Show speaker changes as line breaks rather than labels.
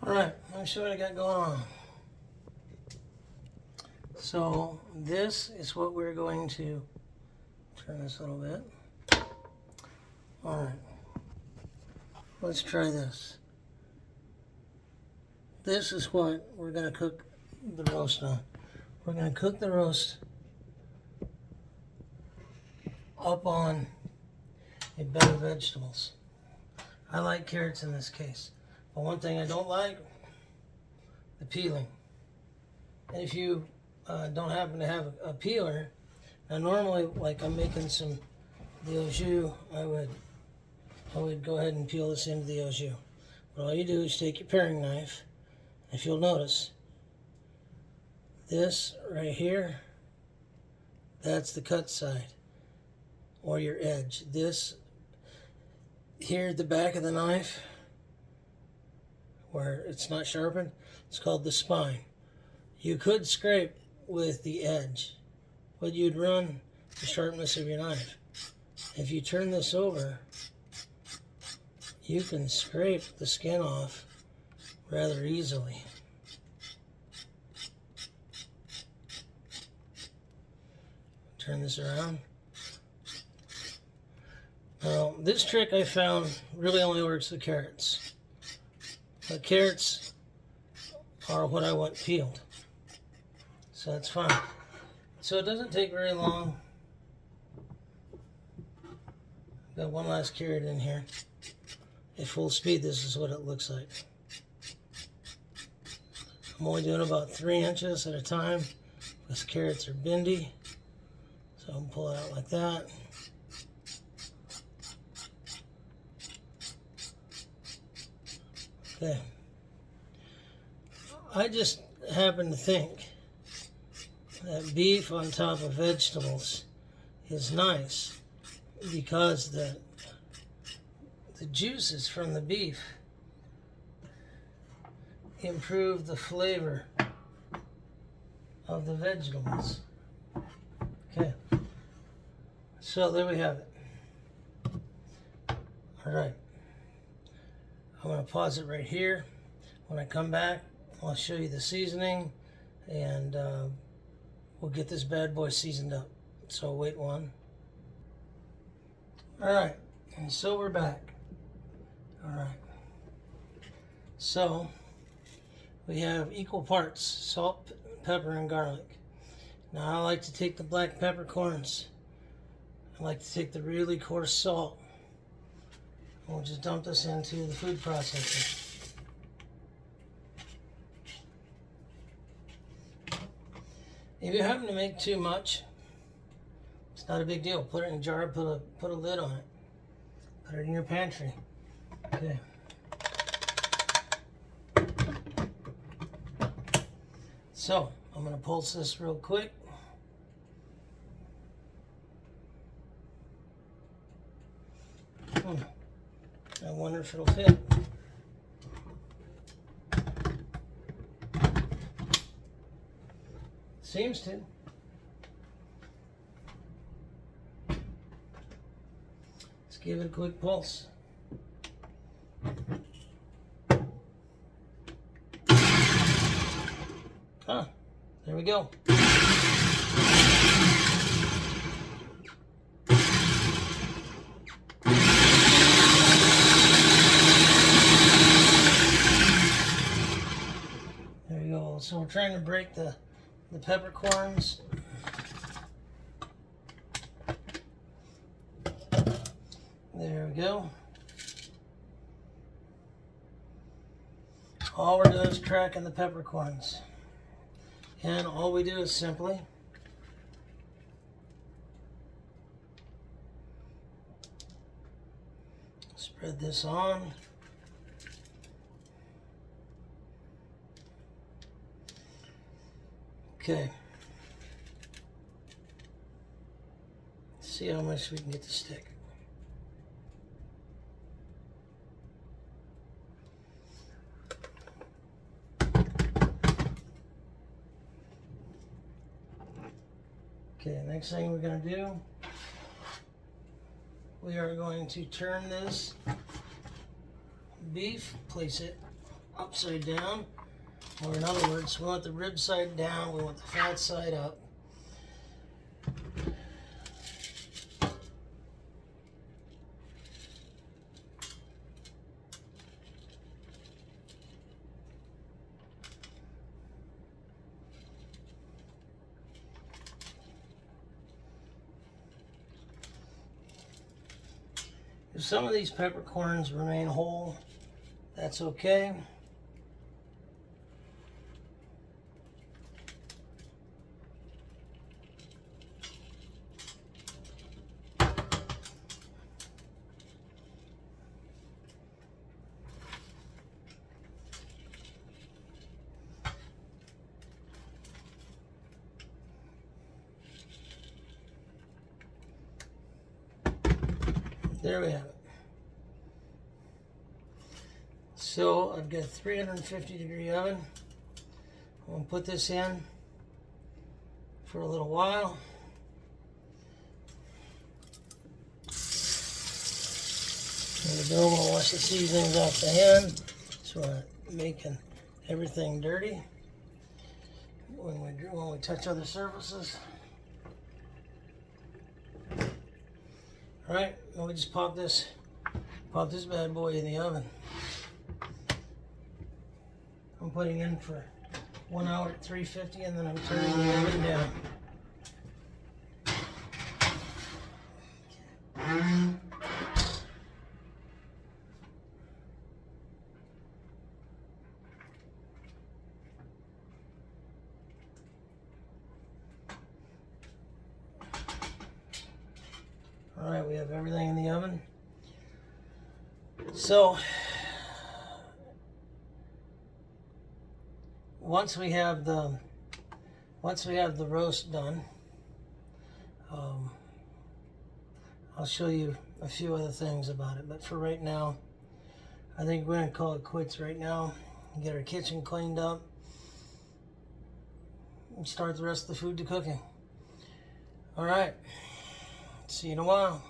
Alright, let me show you what I got going on. So this is what we're going to turn this a little bit. Alright, let's try this. This is what we're going to cook the roast on. We're going to cook the roast up on a bed of vegetables. I like carrots in this case. But one thing I don't like, the peeling. And if you don't happen to have a peeler, now normally, like I'm making some the au jus, I would go ahead and peel this into the au jus. But all you do is take your paring knife. If you'll notice, this right here, that's the cut side or your edge. This here at the back of the knife, where it's not sharpened, it's called the spine. You could scrape with the edge, but you'd run the sharpness of your knife. If you turn this over, you can scrape the skin off rather easily. Turn this around. Now, this trick I found really only works with carrots. The carrots are what I want peeled, so that's fine. So it doesn't take very long. Got one last carrot in here. At full speed, this is what it looks like. I'm only doing about 3 inches at a time because carrots are bendy. So I'm pull it out like that. Okay. I just happen to think that beef on top of vegetables is nice because the juices from the beef improve the flavor of the vegetables. Okay. So there we have it. All right. I'm going to pause it right here. When I come back, I'll show you the seasoning, and we'll get this bad boy seasoned up. So wait one. All right, and so we're back. All right. So we have equal parts salt, pepper, and garlic. Now I like to take the black peppercorns. I like to take the really coarse salt. We'll just dump this into the food processor. If you happen to make too much, it's not a big deal. Put it in a jar, put a lid on it. Put it in your pantry. Okay. So, I'm going to pulse this real quick. I wonder if it'll fit. Seems to. Let's give it a quick pulse. Ah, there we go. So we're trying to break the peppercorns. There we go. All we're doing is cracking the peppercorns. And all we do is simply spread this on. Okay. See how much we can get to stick. Okay, next thing we're going to do, we are going to turn this beef, place it upside down, or in other words, we want the rib side down, we want the fat side up. If some of these peppercorns remain whole, that's okay. There we have it. So I've got a 350-degree oven. I'm going to put this in for a little while. There we go. We'll wash the seasonings off the hand, so we're not making everything dirty when we touch other surfaces. All right, now we just pop this bad boy in the oven. I'm putting in for 1 hour at 350, and then I'm turning the oven down. All right, we have everything in the oven. So once we have the roast done, I'll show you a few other things about it. But for right now, I think we're gonna call it quits right now. Get our kitchen cleaned up and start the rest of the food to cooking. All right. See you in a while.